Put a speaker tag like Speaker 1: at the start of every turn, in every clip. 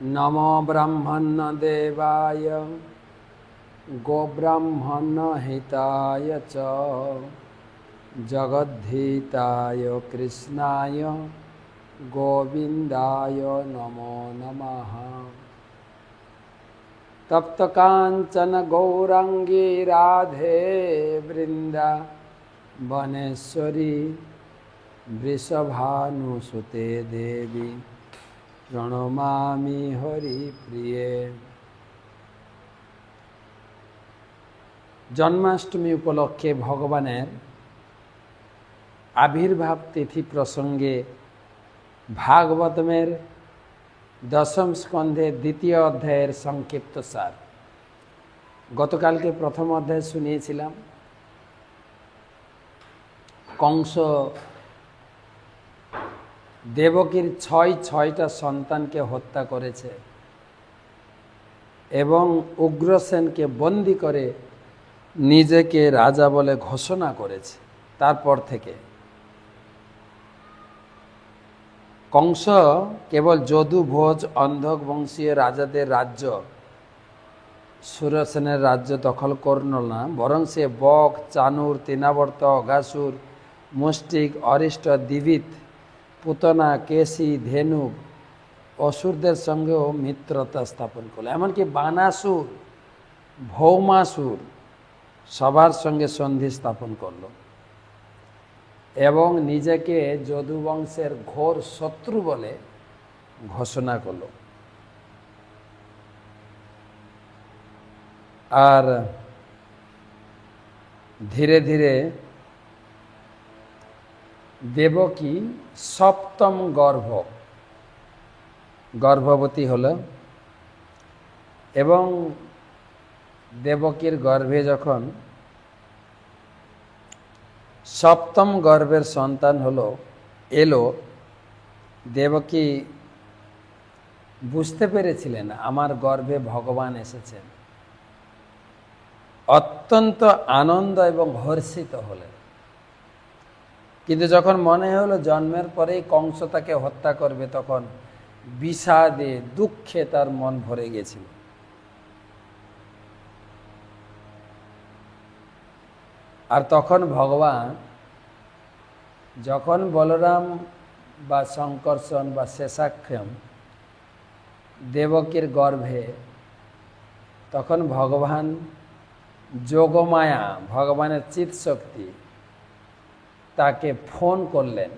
Speaker 1: नमो ब्रह्मण्य देवाय गोब्राह्मण हिताय च जगद्धिताय कृष्णाय गोविंदाय नमो नमः। तप्त कांचन गौरांगी राधे वृंदावनेश्वरी वृषभानुसुते देवी प्रणमामि हरिप्रिये। जन्माष्टमी उपलक्षे भगवानेर आविर्भाव तिथि प्रसंगे भागवतमेर दशम स्कंधे द्वितीय अध्यायेर संक्षिप्त सार। गतकाल के प्रथम अध्याय शुनिয়েছিলাম। कंस देवकीर छयटा सन्तान के हत्या करेছে এবং উগ্রসেনকে বন্দী করে নিজেকে রাজা বলে ঘোষণা করেছে। তারপর থেকে कंस केवल যদু ভোজ অন্ধক বংশীয় রাজাদের রাজ্য সুরসেনের রাজ্য দখল করল না, বরং সে বক, চানুর, তৃণাবর্ত, অঘাসুর, মুষ্টিক, অরিষ্ট, দিবিত, পুতনা, কেশি, ধেনু অসুরদের সঙ্গেও মিত্রতা স্থাপন করল। এমনকি বানাসুর, ভৌমাসুর সবার সঙ্গে সন্ধি স্থাপন করল এবং নিজেকে যদু বংশের ঘোর শত্রু বলে ঘোষণা করল। আর ধীরে ধীরে দেবকী সপ্তম গর্ভবতী হল এবং দেবকীর গর্ভে যখন সপ্তম গর্ভের সন্তান এলো, দেবকী বুঝতে পেরেছিলেন আমার গর্ভে ভগবান এসেছেন। অত্যন্ত আনন্দ এবং হর্ষিত হলেন। কিন্তু যখন মনে হলো জন্মের পরেই কংস তাকে হত্যা করবে, তখন বিষাদে দুঃখে তার মন ভরে গেছিল। আর তখন ভগবান যখন বলরাম বা শঙ্কর্ষণ বা শেষাক্ষম দেবকীর গর্ভে, তখন ভগবান যোগমায়া, ভগবানের চিৎ শক্তি, তাকে ফোন করলেন।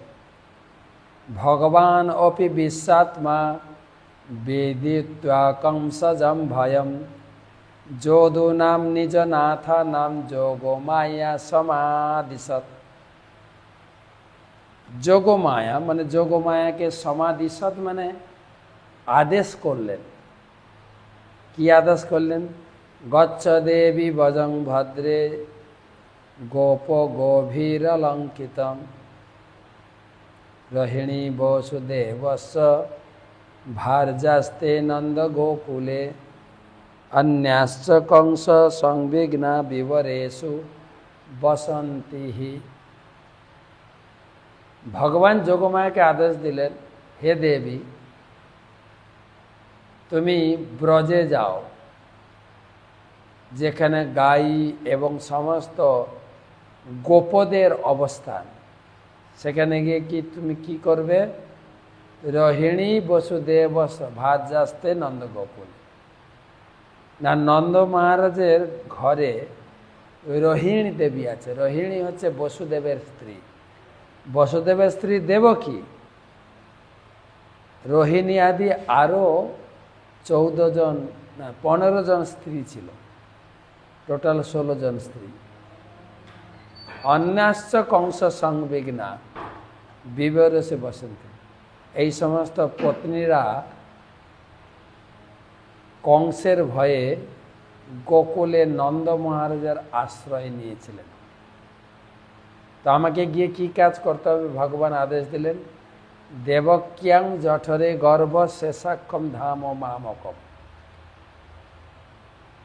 Speaker 1: ভগবান অপি বিশ্বাত্মা বেদিত্বা কংসজম ভয়ম যদু নাম নিজ নাথা নাম যোগমায়া সমাদিশত। যোগমায়া মানে যোগমায়াকে সমাদিশত মানে আদেশ করলেন। কি আদেশ করলেন? গচ্ছ দেবী বজং ভদ্রে গোপ গভীর লঙ্কিতম রহিণী বসুদেবস্য ভার্যাস্তে নন্দ গোকুলে अन्याश्च कंस संविघ्ना विवरेषु बसंती ही। भगवान जोगमाया के आदेश दिलेन, हे देवी तुमी ब्रजे जाओ, जेखाने गाई एवं समस्त गोपदेर अवस्थान, सेखाने गिये कि तुमी कि करबे? रोहिणी वसुदेव भार्यास्ते नंद गोकुल। না, নন্দ মহারাজের ঘরে রোহিণী দেবী আছে। রোহিণী হচ্ছে বসুদেবের স্ত্রী। বসুদেবের স্ত্রী দেবকী। রোহিণী আদি আরও 15 জন স্ত্রী ছিল, টোটাল 16 জন স্ত্রী। অন্যাশ্চ কংস সংবিঘ্না বিবরেষু বসন্তি। এই সমস্ত পত্নীরা কংসের ভয়ে গোকুলে নন্দ মহারাজের আশ্রয় নিয়েছিলেন। তো আমাকে গিয়ে কি কাজ করতে হবে? ভগবান আদেশ দিলেন, দেবক্যাং জঠরে গর্ভ শেষাক্ষম ধাম ও মামকম।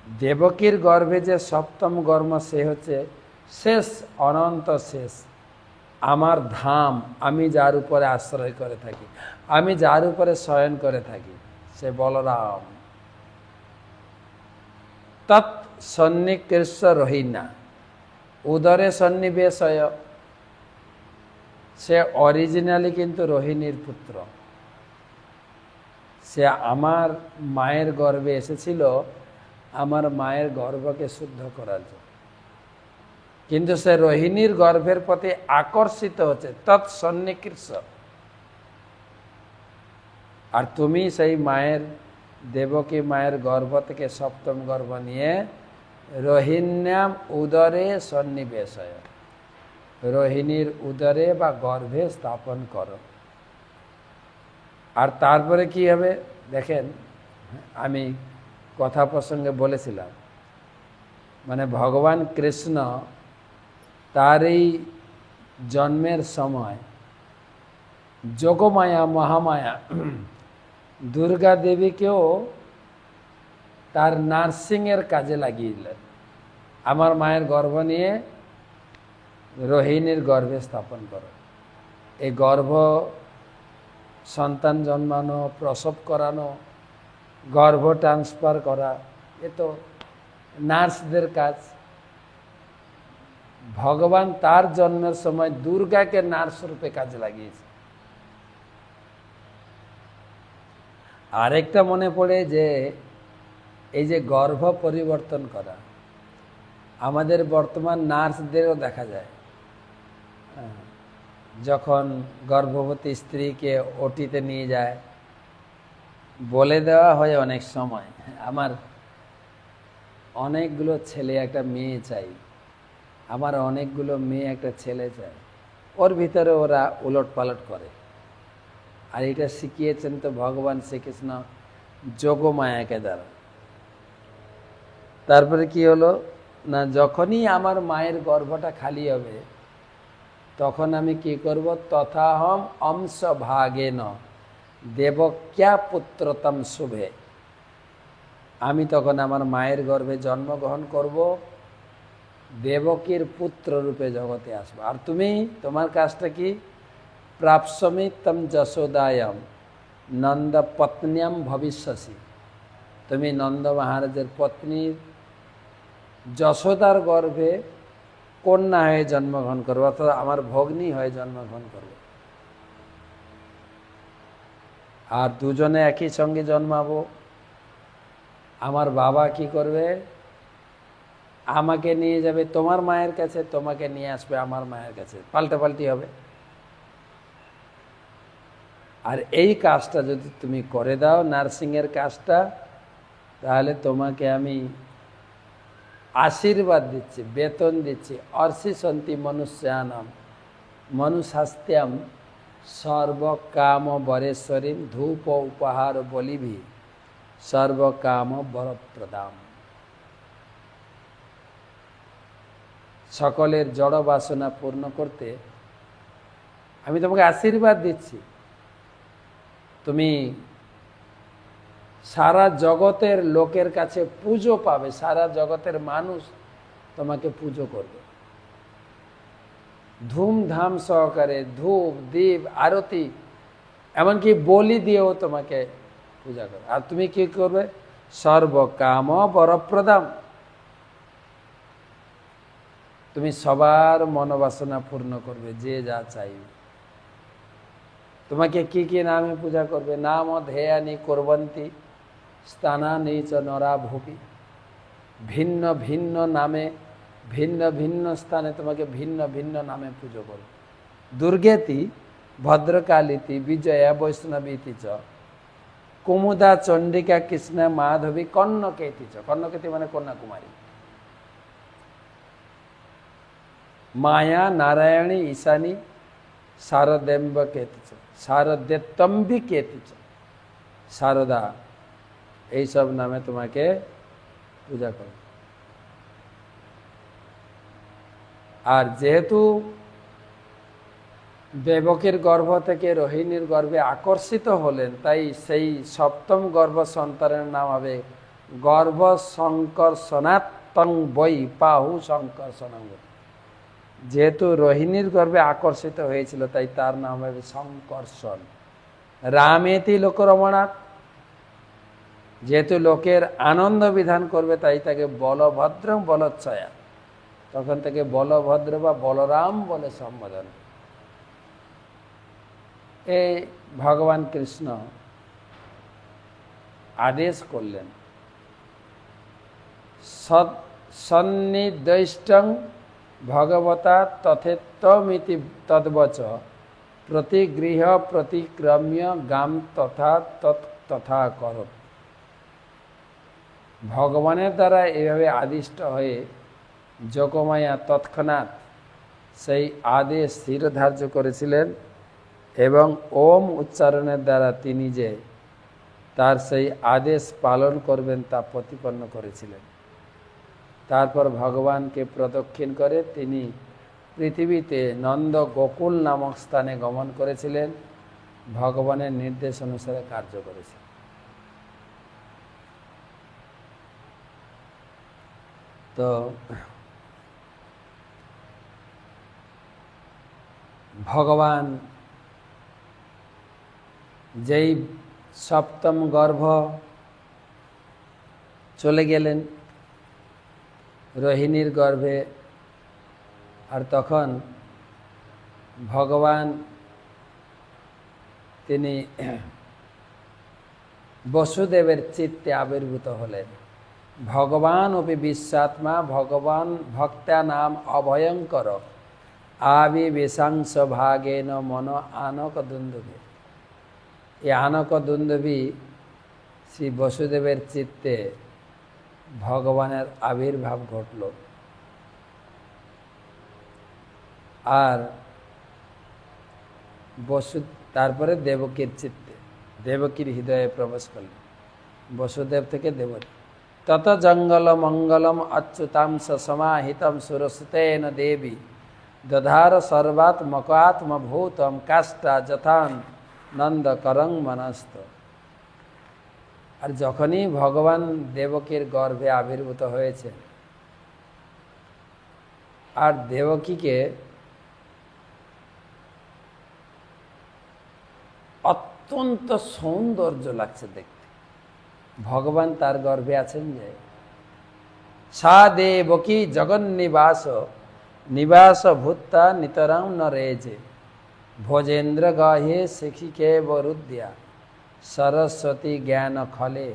Speaker 1: দেবকীর গর্ভে যে সপ্তম গর্ভ, সে হচ্ছে শেষ, অনন্ত শেষ আমার ধাম, আমি যার উপরে আশ্রয় করে থাকি, আমি যার উপরে শয়ন করে থাকি, সে বলরাম। তৎ সন্নিকৃষ্য রোহিণা উদরে সন্নিবেশয়, সে অরিজিনালি কিন্তু রোহিণীর পুত্র। সে আমার মায়ের গর্ভে এসেছিল আমার মায়ের গর্ভকে শুদ্ধ করার জন্য, কিন্তু সে রোহিণীর গর্ভের প্রতি আকর্ষিত হচ্ছে, তৎ সন্নিকৃষ্য। আর তুমি সেই মায়ের দেবকী মায়ের গর্ভ থেকে সপ্তম গর্ভ নিয়ে রোহিণ্যাম উদরে সন্নিবেশয়, রোহিণীর উদরে বা গর্ভে স্থাপন করো। আর তারপরে কি হবে দেখেন, আমি কথা প্রসঙ্গে বলেছিলাম, মানে ভগবান কৃষ্ণ তার এই জন্মের সময় যোগমায়া মহামায়া দুর্গা দেবীকেও তার নার্সিংয়ের কাজে লাগিয়ে দিলেন। আমার মায়ের গর্ভ নিয়ে রোহিণীর গর্ভে স্থাপন করো। এই গর্ভ সন্তান জন্মানো, প্রসব করানো, গর্ভ ট্রান্সফার করা, এ তো নার্সদের কাজ। ভগবান তার জন্মের সময় দুর্গাকে নার্স রূপে কাজে লাগিয়েছে। আরেকটা মনে পড়ে যে এই যে গর্ভ পরিবর্তন করা, আমাদের বর্তমান নার্সদেরও দেখা যায়, যখন গর্ভবতী স্ত্রীকে ওটিতে নিয়ে যায়, বলে দেওয়া হয় অনেক সময়, আমার অনেকগুলো ছেলে একটা মেয়ে চাই, আমার অনেকগুলো মেয়ে একটা ছেলে চাই। ওর ভিতরে ওরা উলট পালট করে। আর এটা শিখিয়েছেন তো ভগবান শ্রীকৃষ্ণ যোগমায়াকে দ্বারা। তারপরে কি হলো না, যখনই আমার মায়ের গর্ভটা খালি হবে তখন আমি কি করব, তথাহম অংশ ভাগেন দেবক্যা পুত্রতম শুভে, আমি তখন আমার মায়ের গর্ভে জন্মগ্রহণ করব, দেবকীর পুত্র রূপে জগতে আসবো। আর তুমি, তোমার কাজটা কি, প্রাপ্সমি তম যশোদায়ম নন্দ পত্ন্যাম ভবিষ্যসি, তুমি নন্দ মহারাজের পত্নীর যশোদার গর্ভে কন্যা হয়ে জন্মগ্রহণ করবো, অর্থাৎ আমার ভগ্নী হয়ে জন্মগ্রহণ করবো। আর দুজনে একই সঙ্গে জন্মাবো। আমার বাবা কি করবে, আমাকে নিয়ে যাবে তোমার মায়ের কাছে, তোমাকে নিয়ে আসবে আমার মায়ের কাছে, পাল্টাপাল্টি হবে। আর এই কাজটা যদি তুমি করে দাও, নার্সিংয়ের কাজটা, তাহলে তোমাকে আমি আশীর্বাদ দিচ্ছি, বেতন দিচ্ছি। অর্ষিসন্তি মনুষ্যানাম মনুশাস্ত্যাম সর্বকাম বরেশ্বরীম ধূপ উপহার বলিভি সর্বকাম বরপ্রদাম। সকলের জড় বাসনা পূর্ণ করতে আমি তোমাকে আশীর্বাদ দিচ্ছি। তুমি সারা জগতের লোকের কাছে পুজো পাবে, সারা জগতের মানুষ তোমাকে পুজো করবে, ধুমধাম সহকারে ধূপ দীপ আরতি এমনকি বলি দিয়েও তোমাকে পূজা করবে। আর তুমি কি করবে, সর্বকাম বরপ্রদাম, তুমি সবার মনোবাসনা পূর্ণ করবে, যে যা চাইবে। তোমাকে কি কি নামে পূজা করবে, নাম ধ্যেয়ানি কুর্বন্তি স্থানানি চ নরা ভূপি, ভিন্ন ভিন্ন নামে ভিন্ন ভিন্ন স্থানে তোমাকে ভিন্ন ভিন্ন নামে পুজো করবে। দুর্গেতি ভদ্রকালীতি বিজয়া বৈষ্ণবীতি চ কুমুদা চণ্ডিকা কৃষ্ণা মাধবী কর্ণকেতি চ, কর্ণকেতি মানে কন্যাকুমারী, মায়া নারায়ণী ঈশানী শারদেম্ব কেতি চ শারদেত্তম্বী কেতি চ, শারদা, এইসব নামে তোমাকে পূজা করবে। আর যেহেতু দেবকীর গর্ভ থেকে রোহিণীর গর্ভে আকর্ষিত হলেন, তাই সেই সপ্তম গর্ভ সন্তানের নাম হবে গর্ভ সংকর্ষণাত্তং বৈ পাহু সংকর্ষণং। যেহেতু রোহিণীর গর্ভে আকর্ষিত হয়েছিল তাই তার নাম হবে সংকর্ষণ। রামেতি লোকরমণাৎ, যেহেতু লোকের আনন্দ বিধান করবে তাই তাকে বলভদ্র বলচ্ছয়া, তখন তাকে বলভদ্র বা বলরাম বলে সম্বোধন। এই ভগবান কৃষ্ণ আদেশ করলেন, সন্নির্দিষ্টং ভগবতা তথেত্তমিতি তদ্বচ প্রতিগৃহ প্রতিক্রম্য গাম তথা তথা করত। ভগবানের দ্বারা এভাবে আদিষ্ট হয়ে যোগমায়া তৎক্ষণাৎ সেই আদেশ শিরোধার্য করেছিলেন এবং ওম উচ্চারণের দ্বারা তিনি যে তার সেই আদেশ পালন করবেন তা প্রতিপন্ন করেছিলেন। তারপর ভগবানকে প্রদক্ষিণ করে তিনি পৃথিবীতে নন্দ গোকুল নামক স্থানে গমন করেছিলেন, ভগবানের নির্দেশ অনুসারে কার্য করেছিলেন। তো ভগবান যেই সপ্তম গর্ভ চলে গেলেন রোহিণীর গর্ভে, আর তখন ভগবান তিনি বসুদেবের চিত্তে আবির্ভূত হলেন। ভগবান অপি বিশ্বাত্মা ভগবান ভক্তা নাম অভয়ঙ্কর আবিবেশাংশ ভাগেন মন আনক দুন্দুভি। এই আনক দুন্দুভি শ্রী বসুদেবের চিত্তে ভগবানের আবির্ভাব ঘটল, আর তারপরে দেবকীর চিত্তে দেবকীর হৃদয়ে প্রবেশ করলেন, বসুদেব থেকে দেবকী। তত জঙ্গল মঙ্গলম অচ্যুতাংশ সমাহিতম সুরসতেন দেবী দধার সর্বাত্মকাত্মভূতম কাষ্টা যথান নন্দ করং মনস্ত। আর যখনই ভগবান দেবকীর গর্ভে আবির্ভূত হয়েছে আর দেবকীকে অত্যন্ত সৌন্দর্য লাগছে দেখতে, ভগবান তার গর্ভে আছেন যে। সা দেবকী জগন্নিবাস নিবাস ভূতা নিতরাং নরেজে ভোজেন্দ্র গাহে শিখিকে বরুদ্যা সরস্বতী জ্ঞান খলে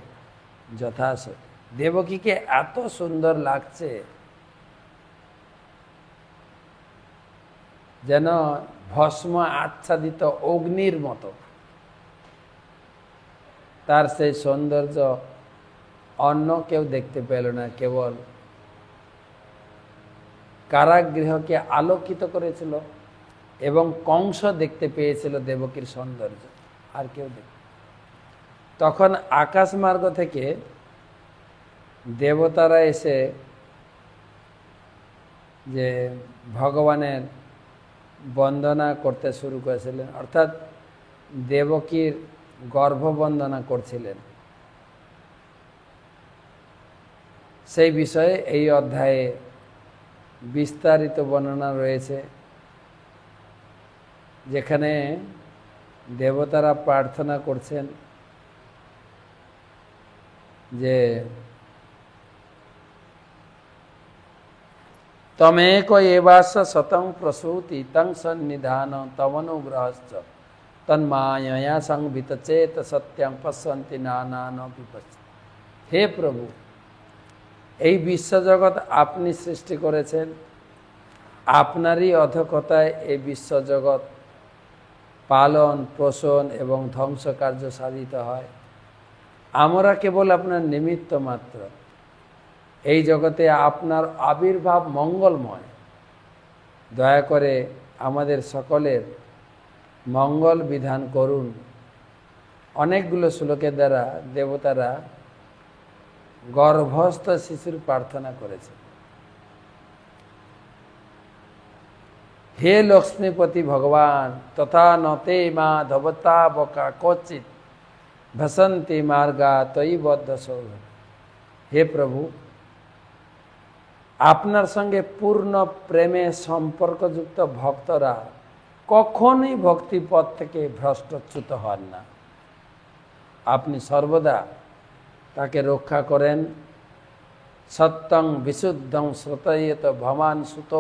Speaker 1: যথাসতী। দেবকীকে এত সুন্দর লাগছে যেন ভস্ম আচ্ছাদিত অগ্নির মতো। তার সেই সৌন্দর্য অন্য কেউ দেখতে পেল না, কেবল কারাগৃহকে আলোকিত করেছিল এবং কংস দেখতে পেয়েছিল দেবকীর সৌন্দর্য, আর কেউ দেখ। তখন আকাশ মার্গ থেকে দেবতারা এসে যে ভগবানের বন্দনা করতে শুরু করেছিলেন, অর্থাৎ দেবকীর গর্ভবন্দনা করছিলেন। সেই বিষয়ে এই অধ্যায়ে বিস্তারিত বর্ণনা রয়েছে, যেখানে দেবতারা প্রার্থনা করছেন যে তমেক এবাস শতং প্রসূতি তং সন্নিধান তমনুগ্রহশ্চ তন্মায়া সংবিত চেত সত্যং পশ্যন্তি নানান বিপশ্য। হে প্রভু, এই বিশ্বজগৎ আপনি সৃষ্টি করেছেন, আপনারই অধীনতায় এই বিশ্বজগৎ পালন পোষণ এবং ধ্বংস কার্য সাধিত হয়। আমরা কেবল আপনার নিমিত্ত মাত্র। এই জগতে আপনার আবির্ভাব মঙ্গলময়। দয়া করে আমাদের সকলের মঙ্গল বিধান করুন। অনেকগুলো শ্লোকের দ্বারা দেবতারা গর্ভস্থ শিশুর প্রার্থনা করেছে। হে লক্ষ্মীপতি ভগবান, তথা নতে মা ধবতা বকা কচিত ভসন্তি মার্গা তৈ বদ্ধ সৌভ। হে প্রভু, আপনার সঙ্গে পূর্ণ প্রেমে সম্পর্কযুক্ত ভক্তরা কখনোই ভক্তিপথ থেকে ভ্রষ্টচ্যুত হন না। আপনি সর্বদা তাকে রক্ষা করেন। সত্যং বিশুদ্ধং শ্রোতয়েত ভমান সুত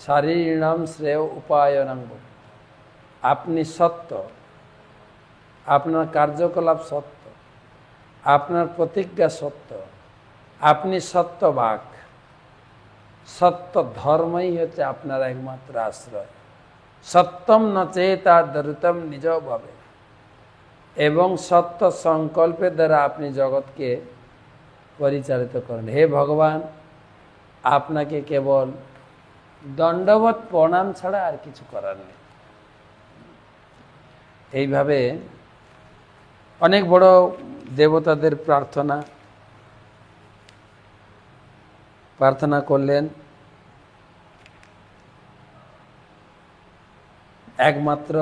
Speaker 1: শারীরিণাম শ্রেয় উপায়নাঙ্গ। আপনি সত্য, আপনার কার্যকলাপ সত্য, আপনার প্রতিজ্ঞা সত্য, আপনি সত্যবাক। সত্য ধর্মই হচ্ছে আপনার একমাত্র আশ্রয়। সত্যম ন চেতা দ্রুতম নিজ ভাবে। এবং সত্য সংকল্পের দ্বারা আপনি জগৎকে পরিচালিত করেন। হে ভগবান, আপনাকে কেবল দণ্ডবত প্রণাম ছাড়া আর কিছু করার নেই। এইভাবে অনেক বড় দেবতাদের প্রার্থনা করলেন। একমাত্র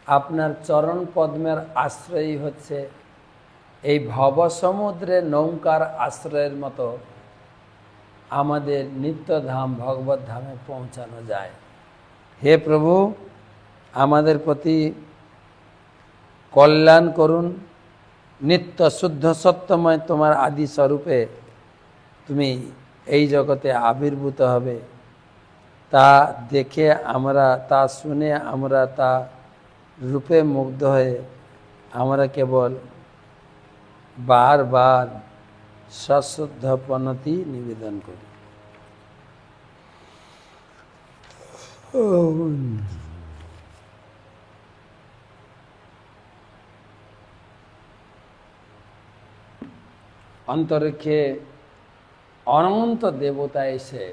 Speaker 1: আপনার চরণ পদ্মের আশ্রয়ই হচ্ছে এই ভবসমুদ্রে নৌকার আশ্রয়ের মতো আমাদের নিত্যধাম ভগবত ধামে পৌঁছানো যায়। হে প্রভু, আমাদের প্রতি কল্যাণ করুন। নিত্য শুদ্ধ সত্যময় তোমার আদি স্বরূপে তুমি এই জগতে আবির্ভূত হবে, তা দেখে আমরা, তা শুনে আমরা তা রূপে মুগ্ধ হয়ে আমরা কেবল বারবার সশ্রদ্ধ প্রণতি নিবেদন করি। অন্তরিক্ষে অনন্ত দেবতা এসে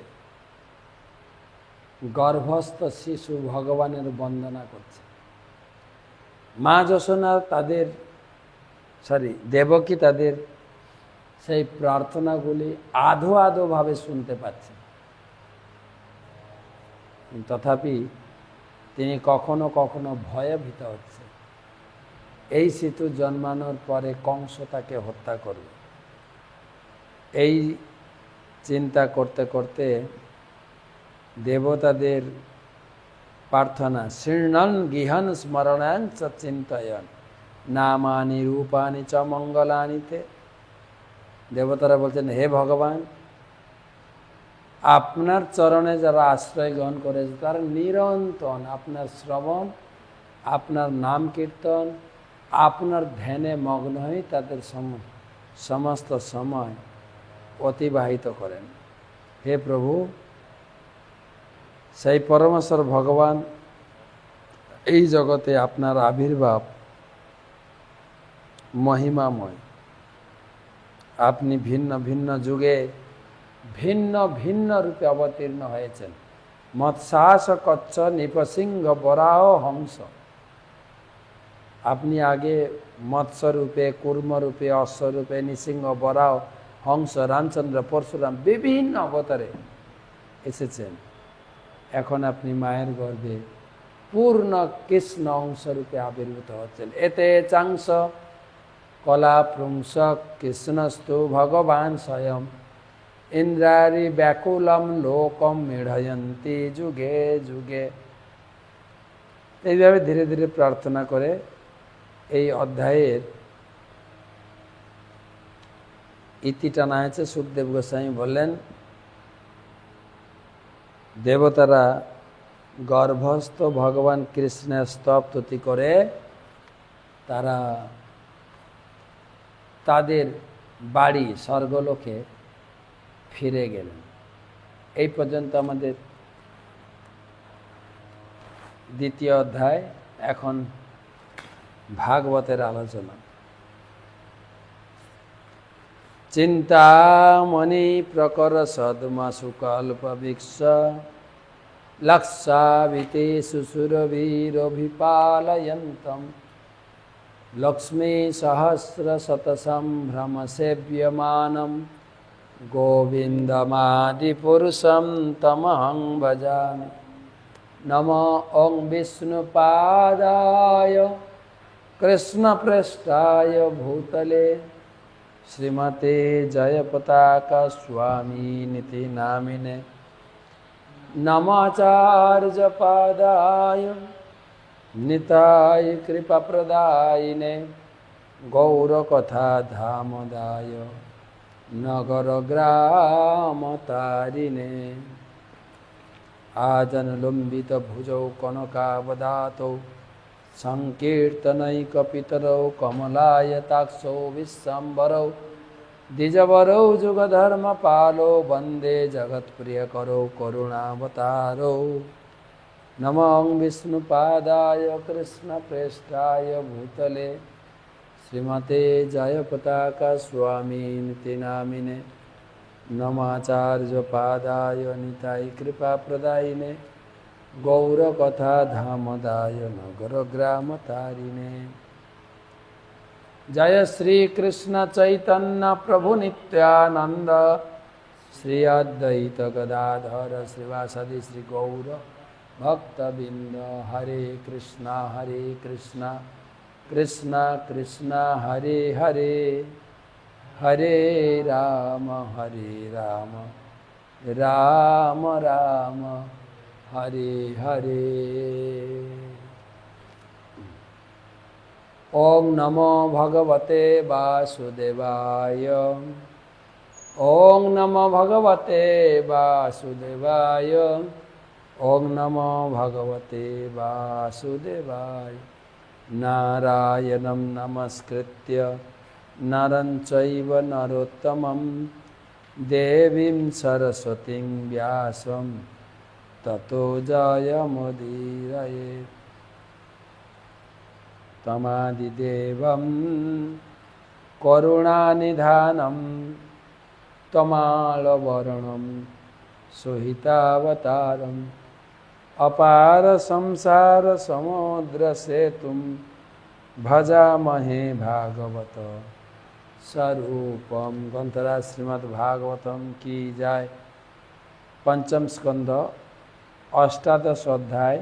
Speaker 1: গর্ভস্থ শিশু ভগবানের বন্দনা করছে। মা যশোনা দেবকী তাদের সেই প্রার্থনাগুলি আধো আধোভাবে শুনতে পাচ্ছে, তথাপি তিনি কখনো কখনো ভয়ে ভীত হচ্ছে। এই শিশু জন্মানোর পরে কংস তাকে হত্যা করবে, এই চিন্তা করতে করতে দেবতাদের প্রার্থনা শীর্ণন গৃহন স্মরণান চ চিন্তয়ন নামানি রূপানি চ মঙ্গলানিতে। দেবতারা বলছেন, হে ভগবান, আপনার চরণে যারা আশ্রয় গ্রহণ করেছে তারা নিরন্তর আপনার শ্রবণ, আপনার নাম কীর্তন, আপনার ধ্যানে মগ্ন হয়ে তাদের সমস্ত সময় অতিবাহিত করেন। হে প্রভু, সেই পরমেশ্বর ভগবান এই জগতে আপনার আবির্ভাব মহিমাময়। আপনি ভিন্ন ভিন্ন যুগে ভিন্ন ভিন্ন রূপে অবতীর্ণ হয়েছেন। মৎস্যাস কচ্ছ নৃপসিংহ বরাহ হংস। আপনি আগে মৎস্যরূপে, কূর্মরূপে, অশ্বরূপে, নৃসিংহ, বরাহ, হংস, রামচন্দ্র, পরশুরাম বিভিন্ন অবতারে এসেছেন। এখন আপনি মায়ের গর্ভে পূর্ণ কৃষ্ণ অংশরূপে আবির্ভূত হচ্ছেন। এতে চাংস কলা প্রংস কৃষ্ণস্তু ভগবান স্বয়ং ইন্দ্রারি ব্যাকুলম লোকম মেঢ়য়ন্তি যুগে যুগে। এইভাবে ধীরে ধীরে প্রার্থনা করে এই অধ্যায়ের ইতি টানা হয়েছে। সুখদেব গোস্বামী বললেন, দেবতারা গর্ভস্থ ভগবান কৃষ্ণের স্তব স্তুতি করে তারা তাদের বাড়ি স্বর্গলোকে ফিরে গেলেন। এই পর্যন্ত আমাদের দ্বিতীয় অধ্যায়। এখন ভাগবতের আলোচনা। চিন্তামণি প্রকর সদ্মা সুকল্প বৃক্ষ লক্ষাভিতে সুসুরবীরভিপালয়ন্তম লক্ষ্মী সহস্র শতসম্ভ্রম সেব্যমানম গোবিন্দমাদি পুরুষম তমহং ভজামি। নমো ওং বিষ্ণুপাদায় কৃষ্ণপৃষ্ঠায় ভূতলে শ্রীমতে জয়পতাকা স্বামিনিতি নামিনে। নমাচার্যপাদায় নিতায় কৃপাপ্রদায়িনে গৌরকথা ধামদায় নগর গ্রাম তারিণে আজনলম্বিত ভুজৌ কনকাবদাতৌ সংকীর্তনৈকপিতরৌ কমলায়তাক্ষৌ বিশ্বম্বরৌ দ্বিজবরৌ যুগধর্মপালৌ বন্দে জগৎপ্রিয়করৌ করুণাবতারৌ নমঃ বিষ্ণুপাদায় কৃষ্ণপ্রেষ্ঠায় ভূতলে শ্রীমতে জয়পতাকা স্বামিনিতি নামিনে নমাচার্যপাদায় নিতাই কৃপাপ্রদায়িনে গৌরকথা ধামদায় নগর গ্রাম তারিণে। জয় শ্রী কৃষ্ণ চৈতন্য প্রভু নিত্যানন্দ শ্রী অদ্বৈত গদাধর শ্রীবাসাদি শ্রী গৌর ভক্তবৃন্দ। হরে কৃষ্ণ কৃষ্ণ কৃষ্ণ হরে হরে হরে রাম রাম রাম হরে হরে। ওম নমো ভগবতে বাসুদেবায়। ওম নমো ভগবতে বাসুদেবায়। ওম নমো ভগবতে বাসুদেবায়। নারায়ণং নমস্কৃত্য নরং চৈব নরোত্তমং দেবীং সরস্বতীং ব্যাসং ততো জয়মুদীরয়েৎ। তমাদিদেবং করুণানিধানং তমালবরণং সহিতাবতারং অপার সংসার সমুদ্র সেতুং ভজামহে ভাগবত स्वरूपम। ग्रंथराज श्रीमद् भागवतम की जाय। पंचम स्कंध अष्टादश अध्याय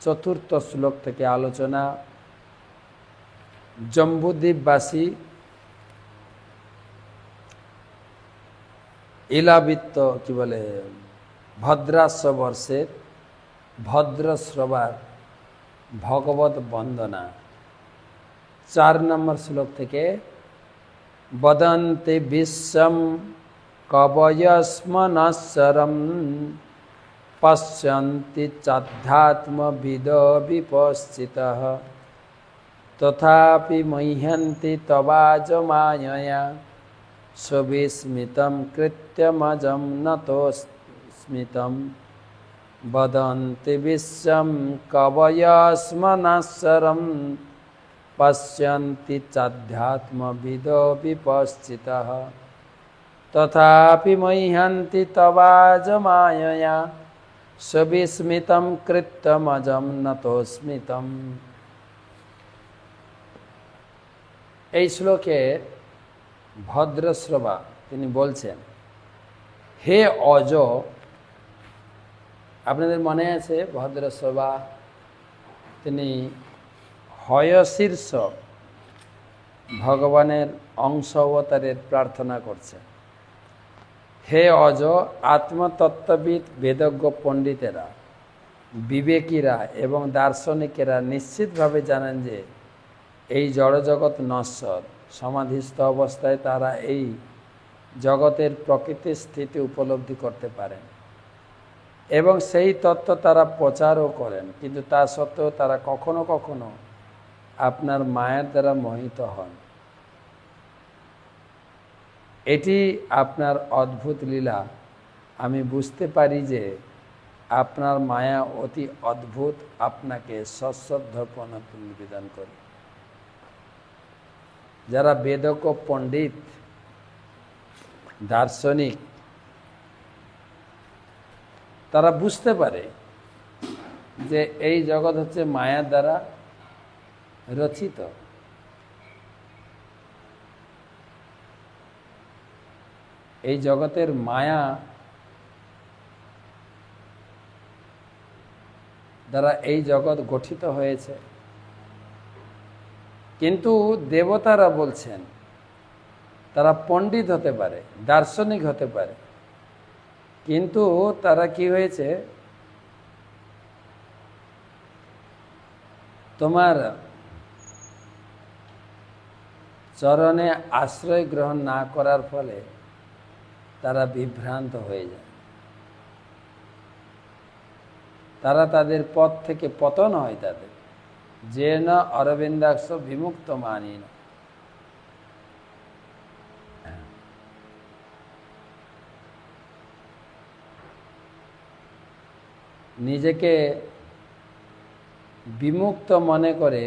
Speaker 1: चतुर्थ श्लोक থেকে आलोचना। जम्बूद्वीपवासी इलावित्त कि बोले भद्राश्व वर्षे भद्रश्रवार भगवत वंदना 4 नम्बर श्लोक থেকে वदन्ति विश्वं कवयस्मनश्चरं पश्यन्ति चाध्यात्मविदो विपश्चितः तथापि मह्यन्ति तवाजमायया सुविस्मितं कृत्यमजं नतोस्मितं। वदन्ति विश्वं कवयस्मनश्चरं पश्यन्ति चाध्यात्मविदो विपश्चितः तथापि मह्यन्ति तवाजमायया सुविस्मितं कृत्यमजं नतोस्मितं। এই শ্লোকে ভদ্রশ্রবা তিনি বলছেন, হে অজ, আপনাদের মনে আছে ভদ্রশ্রবা তিনি হয়শীর্ষ ভগবানের অংশ অবতারের প্রার্থনা করছেন। হে অজ, আত্মতত্ত্ববিদ বেদজ্ঞ পণ্ডিতেরা, বিবেকীরা এবং দার্শনিকেরা নিশ্চিতভাবে জানেন যে এই জড়জগৎ নশ্বর। সমাধিস্থ অবস্থায় তারা এই জগতের প্রকৃতির স্থিতি উপলব্ধি করতে পারেন এবং সেই তত্ত্ব তারা প্রচারও করেন, কিন্তু তা সত্ত্বেও তারা কখনো কখনো আপনার মায়ের দ্বারা মোহিত হন। এটি আপনার অদ্ভুত লীলা। আমি বুঝতে পারি যে আপনার মায়া অতি অদ্ভুত। আপনাকে সশ্রদ্ধ প্রণতি নিবেদন করি। যারা বেদজ্ঞ পণ্ডিত, দার্শনিক, তারা বুঝতে পারে যে এই জগৎ হচ্ছে মায়ার দ্বারা রচিত। এই জগতের মায়া দ্বারা এই জগৎ গঠিত হয়েছে। কিন্তু দেবতারা বলছেন, তারা পণ্ডিত হতে পারে, দার্শনিক হতে পারে, কিন্তু তারা কি হয়েছে, তোমার চরণে আশ্রয় গ্রহণ না করার ফলে তারা বিভ্রান্ত হয়ে যায়, তারা তাদের পথ থেকে পতন হয় তাদের। যে না অরবিন্দাক্ষ বিমুক্ত মানি না। নিজেকে বিমুক্ত মনে করে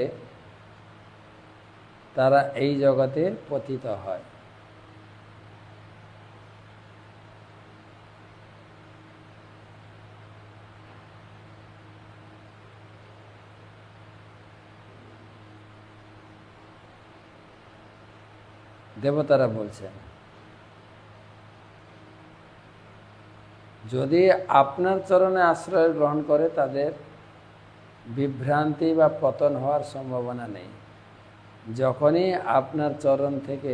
Speaker 1: তারা এই জগতে পতিত হয়। দেবতারা বলছেন, যদি আপনার চরণে আশ্রয় গ্রহণ করে তাদের বিভ্রান্তি বা পতন হওয়ার সম্ভাবনা নেই। যখনই আপনার চরণ থেকে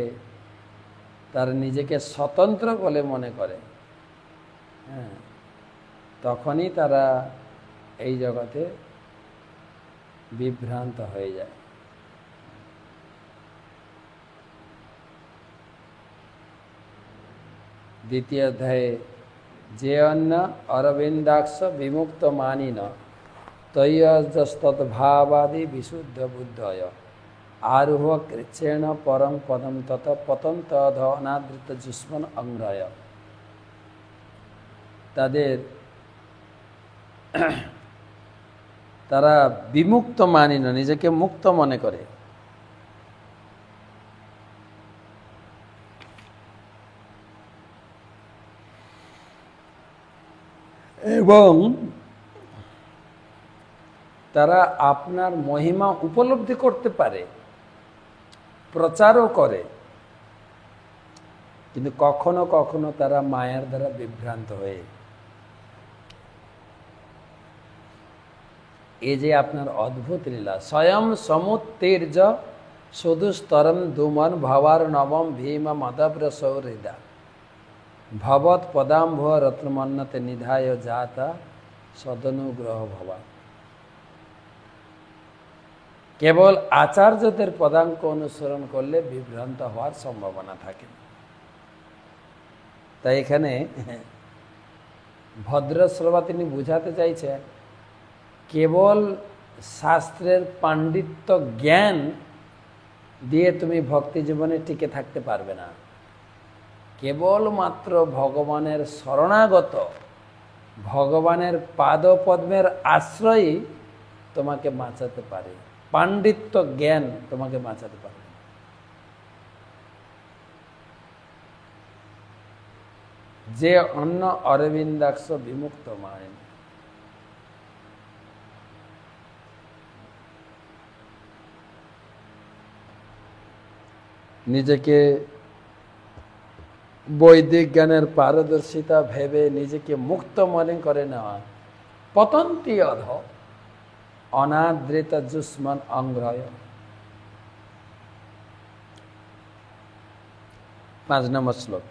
Speaker 1: তার নিজেকে স্বতন্ত্র বলে মনে করে, হ্যাঁ, তখনই তারা এই জগতে বিভ্রান্ত হয়ে যায়। দ্বিতীয় অধ্যায়ে যে অন্য অরবিন্দাক্ষ বিমুক্ত মানিন তৈয়স্তদ্ভাবাদি বিশুদ্ধ বুদ্ধয় আরোহ কৃচ্ছেণ পরম পদম তত পতন তদ অনাদৃত যুষ্মন অঙ্গ্রয়। তারা বিমুক্ত মানিন, নিজেকে মুক্ত মনে করে, এবং তারা আপনার মহিমা উপলব্ধি করতে পারে, প্রচারও করে, কিন্তু কখনো কখনো তারা মায়ার দ্বারা বিভ্রান্ত হয়ে, এই যে আপনার অদ্ভুত লীলা, স্বয়ং সমুত্তীর্য সুদুস্তরম দুমন ভবার নবম ভীম মদব্র সৌহৃদা ভবৎ পদাম্ভ রত্নমন্নতে নিধায় জাতা সদনুগ্রহ ভবা। কেবল আচার্যদের পদাঙ্ক অনুসরণ করলে বিভ্রান্ত হওয়ার সম্ভাবনা থাকে। তাই এখানে ভদ্রশ্রবা তিনি বুঝাতে চাইছেন, কেবল শাস্ত্রের পাণ্ডিত্য জ্ঞান দিয়ে তুমি ভক্তি জীবনে টিকে থাকতে পারবে না। কেবলমাত্র ভগবানের শরণাগত, ভগবানের পাদপদ্মের আশ্রয়ই তোমাকে বাঁচাতে পারে, পাণ্ডিত্য জ্ঞান তোমাকে বাঁচাতে পারে। যে অন্য অরবিন্দাক্ষ বিমুক্ত মানেন, নিজেকে বৈদিক জ্ঞানের পারদর্শিতা ভেবে নিজেকে মুক্ত মনে করে নেওয়া, পতন্তি অধ অনাদৃত যুষ্মন অঙ্গ্রয়। 5 নম্বর শ্লোক।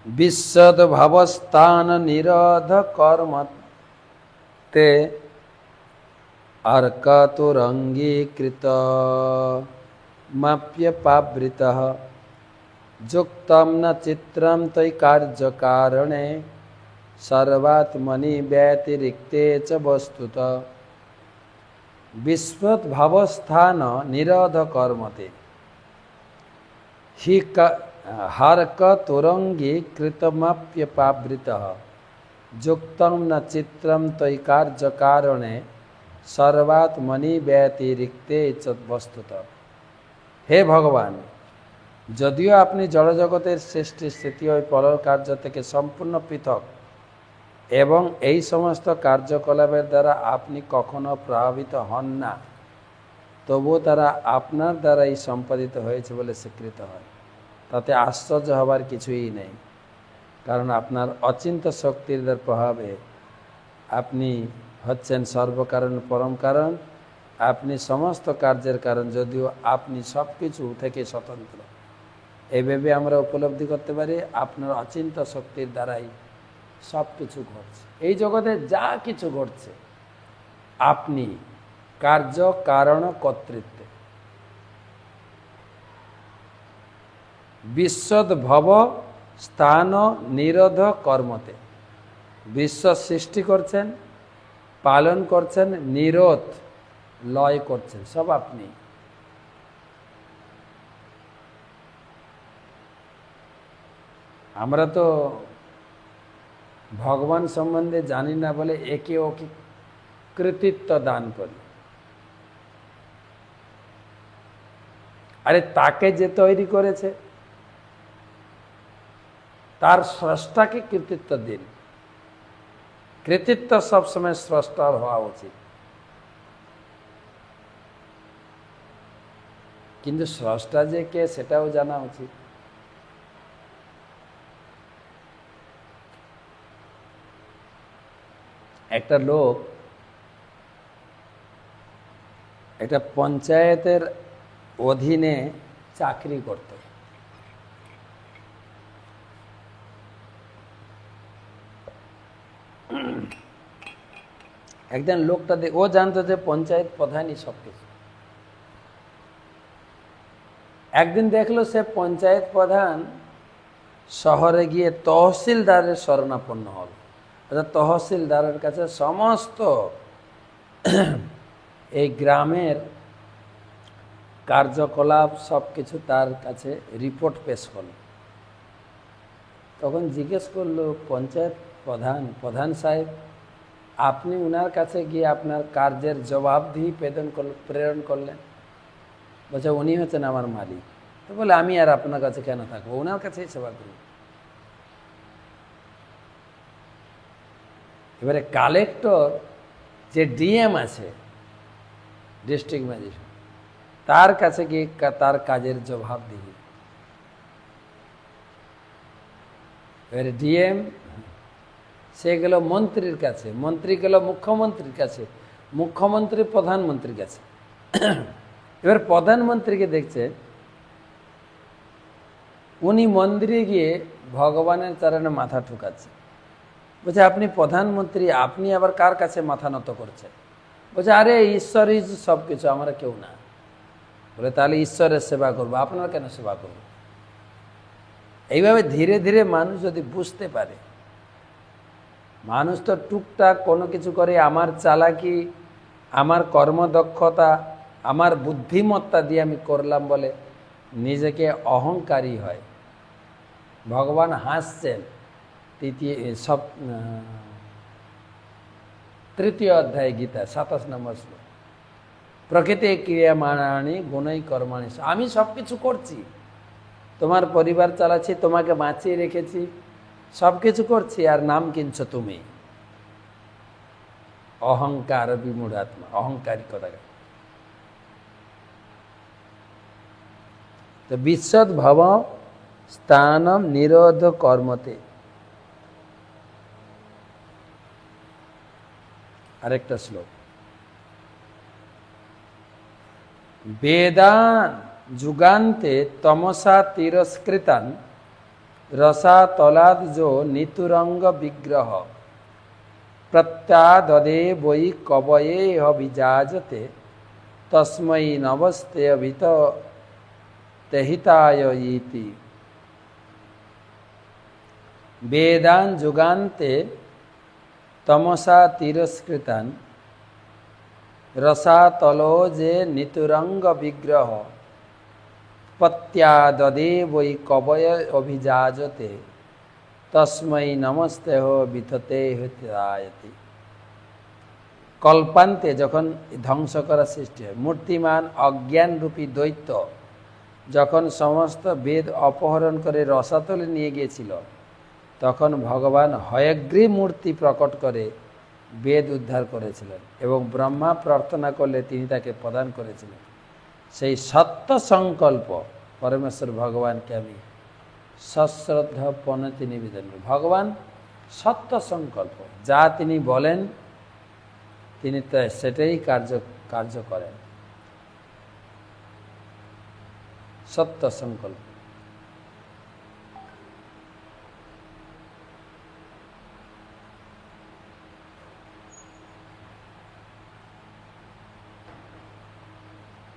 Speaker 1: বিশ্বদ ভবস্থান নিরোধ কর্ম তে अर्कतुरङ्गीकृत माप्यपावृतः युक्तं न चित्रं तै कार्यकारणे सर्वात्मनि व्यतिरिक्ते च वस्तुतः विस्मृत भावस्थान निरोध कर्मते हि हर्कतुरङ्गी कृतमप्यपावृतः युक्तं न चित्रं तै कार्यकारणे सर्वात्मनि व्यतिरिक्ते च वस्तुतः। हे भगवान, যদিও আপনি জড়জগতের সৃষ্টি স্থিতি ও পরর কার্য থেকে সম্পূর্ণ পৃথক এবং এই সমস্ত কার্যকলাপের দ্বারা আপনি কখনো প্রভাবিত হন না, তবুও তারা আপনার দ্বারাই সম্পাদিত হয়েছে বলে স্বীকৃত হয়। তাতে আশ্চর্য হবার কিছুই নেই, কারণ আপনার অচিন্ত্য শক্তির প্রভাবে আপনি হচ্ছেন সর্বকারণ পরম কারণ, আপনি সমস্ত কার্যের কারণ, যদিও আপনি সব কিছু থেকে স্বতন্ত্র। এইভাবে আমরা উপলব্ধি করতে পারি আপনার অচিন্ত্য শক্তির দ্বারাই সব কিছু ঘটছে। এই জগতে যা কিছু ঘটছে আপনি কার্য কারণ কর্তৃত্বে। বিশ্বদ ভব স্থান নিরোধ কর্মতে। বিশ্ব সৃষ্টি করছেন, পালন করছেন, নিরোধ লয় করছেন, সব আপনি। আমরা তো ভগবান সম্বন্ধে জানি না বলে একে ওকে কৃতিত্ব দান করি। আরে তাকে যে তৈরি করেছে তার স্রষ্টাকে কৃতিত্ব দিন। কৃতিত্ব সবসময় স্রষ্টার হওয়া উচিত, কিন্তু স্রষ্টা যে কে সেটাও জানা উচিত। একটা লোক একটা পঞ্চায়েতের অধীনে চাকরি করত। একদিন লোকটা ও জানতো যে পঞ্চায়েত প্রধানই সবকিছু। একদিন দেখলো সে পঞ্চায়েত প্রধান শহরে গিয়ে তহসিলদারের শরণাপন্ন হল। তহসিলদারের কাছে সমস্ত এই গ্রামের কার্যকলাপ সবকিছু তার কাছে রিপোর্ট পেশ করল। তখন জিজ্ঞেস করলো পঞ্চায়েত প্রধান সাহেব, আপনি উনার কাছে গিয়ে আপনার কার্যের জবাবদিহি প্রেরণ করলেন। বলছে উনি হচ্ছেন আমার মালিক। তো বলে আমি আর আপনার কাছে কেন থাকবো, ওনার কাছেই সেবা করুন। এবারে কালেক্টর যে ডিএম আছে, ডিস্ট্রিক্ট ম্যাজিস্ট্রেট, তার কাছে গিয়ে তার কাজের জবাবদিহি। এবারে ডিএম সে গেল মন্ত্রীর কাছে, মন্ত্রী গেল মুখ্যমন্ত্রীর কাছে, মুখ্যমন্ত্রী প্রধানমন্ত্রীর কাছে। এবার প্রধানমন্ত্রীকে দেখছে উনি মন্দিরে গিয়ে ভগবানের চরণে মাথা ঠুকাচ্ছে। বলছে আপনি প্রধানমন্ত্রী, আপনি আবার কার কাছে মাথা নত করছেন? বলছে আরে ঈশ্বরই সব কিছু, আমরা কেউ না। বলে তাহলে ঈশ্বরের সেবা করবো, আপনার কেন সেবা করবো? এইভাবে ধীরে ধীরে মানুষ যদি বুঝতে পারে, মানুষ তো টুকটাক কোনো কিছু করে আমার চালাকি, আমার কর্মদক্ষতা, আমার বুদ্ধিমত্তা দিয়ে আমি করলাম বলে নিজেকে অহংকারী হয়। ভগবান হাসছেন তৃতীয় অধ্যায় গীতা 27 নম্বর শ্লোক, প্রকৃতি ক্রিয়ামাণানি গুণই কর্মাণি। আমি সব কিছু করছি, তোমার পরিবার চালাচ্ছি, তোমাকে বাঁচিয়ে রেখেছি, সব কিছু করছি, আর নাম কিনছো তুমি। অহংকার বিমূঢ়াত্মা, অহংকারী কথা। তো বিশ্বদ ভব স্থানম নিরোধ কর্মতে। আরেকটা শ্লোক, বেদান যুগান্তে তমসা তিরস্কৃতান রসা তলাদজো নিতুরঙ্গ বিগ্রহ প্রত্যাদদে বৈ কবয়ে অভিজাজতে তস্मै নমস্তে অভিত তেহিতায় ইতি। বেদান যুগান্তে তমসা তিরস্কৃতান রসাতলোজে নিতুরঙ্গ বিগ্রহ প্রত্যাদদে বৈ কবয় অভিজাজতে তস্मै নমস্তে বিথতে হিতায়তি। কল্পান্তে যখন ধ্বংস করা সৃষ্টি হয়, মূর্তিমান অজ্ঞানরূপী দৈত্য যখন সমস্ত বেদ অপহরণ করে রসাতলে নিয়ে গিয়েছিল, তখন ভগবান হয়গ্রীব মূর্তি প্রকট করে বেদ উদ্ধার করেছিলেন, এবং ব্রহ্মা প্রার্থনা করলে তিনি তাকে প্রদান করেছিলেন। সেই সত্য সংকল্প পরমেশ্বর ভগবানকে আমি সশ্রদ্ধা প্রণতি নিবেদন করি। ভগবান সত্য সংকল্প, যা তিনি বলেন তিনি সেটাই কার্য করেন। সত্য সংকল্প।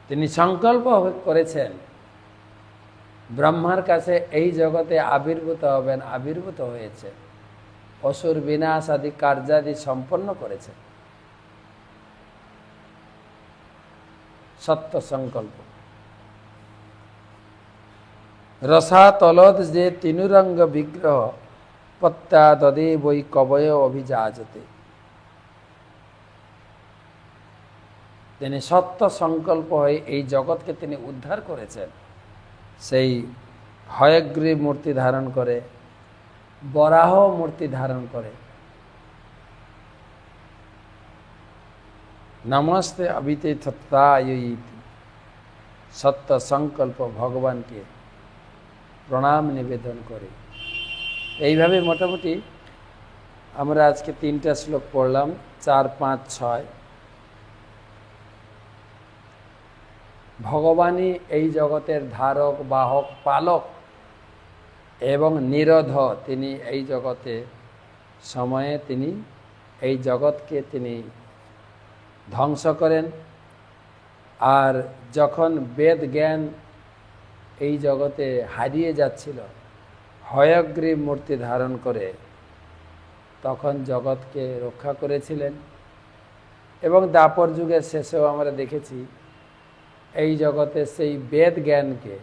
Speaker 1: তিনি সংকল্প করেছেন ব্রহ্মার কাছে এই জগতে আবির্ভূত হবেন, আবির্ভূত হয়েছে, অসুর বিনাশ আদি কার্যাদি সম্পন্ন করেছে। সত্য সংকল্প। রসাতলদ যে তিনুরঙ্গ বিগ্রহ পত্যাদদে বৈ কবয় অভিযাজতে। তিনি সত্য সংকল্প হয়ে এই জগৎকে তিনি উদ্ধার করেছেন। সেই হয়গ্রীব মূর্তি ধারণ করে, বরাহ মূর্তি ধারণ করে। নমস্তে অবিতে তত্ত্বায়িতি। সত্য সংকল্প ভগবানকে প্রণাম নিবেদন করে। এইভাবে মোটামুটি আমরা আজকে 3টা শ্লোক পড়লাম, 4, 5, 6। ভগবানই এই জগতের ধারক, বাহক, পালক এবং নিরোধ। তিনি এই জগতে সময়ে তিনি এই জগৎকে তিনি ধ্বংস করেন। আর যখন বেদ জ্ঞান এই জগতে হারিয়ে যাচ্ছিল, হয়গ্রীব মূর্তি ধারণ করে তখন জগৎকে রক্ষা করেছিলেন। এবং দ্বাপর যুগের শেষেও আমরা দেখেছি এই জগতে সেই বেদ জ্ঞানকে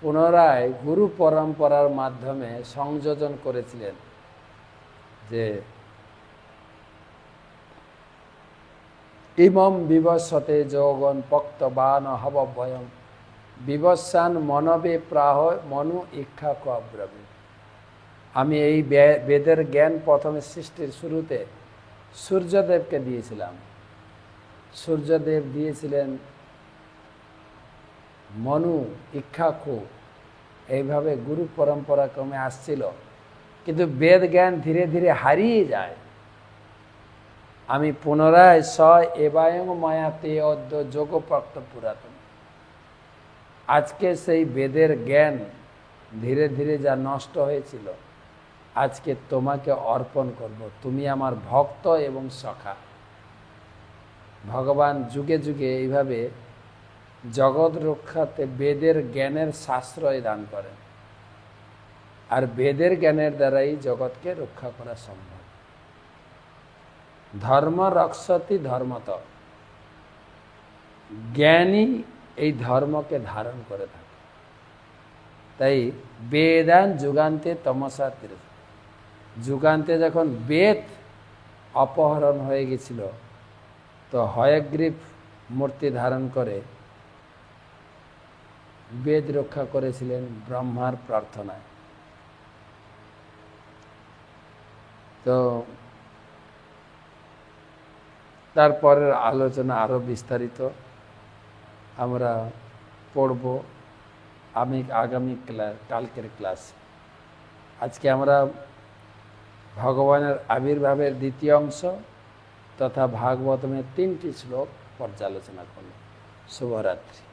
Speaker 1: পুনরায় গুরু পরম্পরার মাধ্যমে সংযোজন করেছিলেন। যে ইমম বিবস্বতে যোগন পক্তবান হবভয়ম বিবস্বান মনবে প্রাহ মনু ইক্ষা কব্রবে। আমি এই বেদের জ্ঞান প্রথমে সৃষ্টির শুরুতে সূর্যদেবকে দিয়েছিলাম। সূর্যদেব দিয়েছিলেন মনু, ইক্ষাকু, এইভাবে গুরু পরম্পরা ক্রমে আসছিল। কিন্তু বেদ জ্ঞান ধীরে ধীরে হারিয়ে যায়। আমি পুনরায় স এবায়ং মায়াতে অদ্য যোগপ্রাপ্ত পুরাতন। আজকে সেই বেদের জ্ঞান ধীরে ধীরে যা নষ্ট হয়েছিল, আজকে তোমাকে অর্পণ করব। তুমি আমার ভক্ত এবং সখা। ভগবান যুগে যুগে এইভাবে জগৎ রক্ষাতে বেদের জ্ঞানের সাশ্রয় দান করেন। আর বেদের জ্ঞানের দ্বারাই জগৎকে রক্ষা করা সম্ভব। ধর্ম রক্ষতি ধর্মত। জ্ঞানী এই ধর্মকে ধারণ করে থাকে। তাই বেদান যুগান্তে তমসা তীর। যুগান্তে যখন বেদ অপহরণ হয়ে গেছিল, তো হয়গ্রীব মূর্তি ধারণ করে বেদ রক্ষা করেছিলেন ব্রহ্মার প্রার্থনায়। তো তারপরের আলোচনা আরো বিস্তারিত আমরা পড়ব আগামী কালকের ক্লাস। আজকে আমরা ভগবানের আবির্ভাবের দ্বিতীয় অংশ তথা ভাগবতমের 3টি শ্লোক পর্যালোচনা করলাম। শুভরাত্রি।